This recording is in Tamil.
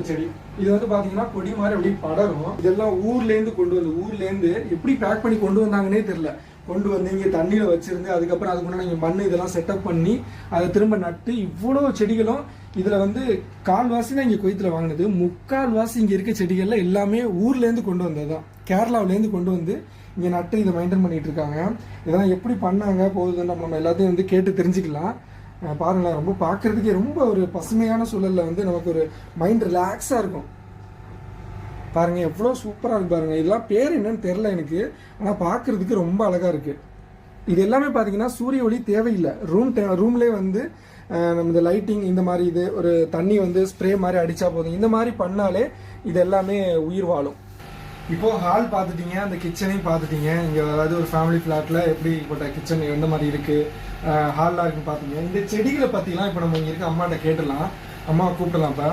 செடி. இது வந்து பாத்தீங்கன்னா கொடி மாதிரி அப்படி படரும். இதெல்லாம் ஊர்லேருந்து கொண்டு வந்து ஊர்லேருந்து எப்படி பேக் பண்ணி கொண்டு வந்தாங்கன்னே தெரியல. கொண்டு வந்து இங்கே தண்ணியில் வச்சிருந்து அதுக்கப்புறம் அதுக்கு முன்னாடி இங்கே மண் இதெல்லாம் செட்டப் பண்ணி அதை திரும்ப நட்டு இவ்வளோ செடிகளும் இதில் வந்து கால்வாசி தான் இங்கே குவைத்தில் வாங்கினது. முக்கால்வாசி இங்கே இருக்க செடிகள்ல எல்லாமே ஊர்லேருந்து கொண்டு வந்தது தான். கேரளாவிலேருந்து கொண்டு வந்து இங்கே நட்டு இதை மெயின்டைன் பண்ணிட்டு இருக்காங்க. இதெல்லாம் எப்படி பண்ணாங்க போகுதுன்னு நம்ம எல்லாத்தையும் வந்து கேட்டு தெரிஞ்சுக்கலாம். பாருங்களேன், ரொம்ப பார்க்கறதுக்கே ரொம்ப ஒரு பசுமையான சூழலில் வந்து நமக்கு ஒரு மைண்ட் ரிலாக்ஸாக இருக்கும். பாருங்க எவ்வளோ சூப்பராக இருக்கு பாருங்க. இதெல்லாம் பேர் என்னன்னு தெரில எனக்கு, ஆனால் பார்க்கறதுக்கு ரொம்ப அழகாக இருக்கு. இது எல்லாமே பார்த்தீங்கன்னா சூரிய ஒளி தேவையில்லை. ரூம்லேயே வந்து நம்ம இந்த லைட்டிங் இந்த மாதிரி இது ஒரு தண்ணி வந்து ஸ்ப்ரே மாதிரி அடித்தா போதும். இந்த மாதிரி பண்ணாலே இது எல்லாமே உயிர் வாழும். இப்போ ஹால் பார்த்துட்டீங்க, அந்த கிச்சனையும் பார்த்துட்டீங்க. இங்கே அதாவது ஒரு ஃபேமிலி ஃப்ளாட்டில் எப்படிப்பட்ட கிச்சன் எந்த மாதிரி இருக்குது, ஹால்லாம் இருக்குன்னு பார்த்தீங்க. இந்த செடிகளை பற்றிலாம் இப்போ நம்ம இங்கே இருக்க அம்மாட்ட கேட்டுடலாம். அம்மாவை கூப்பிடலாம். இப்போ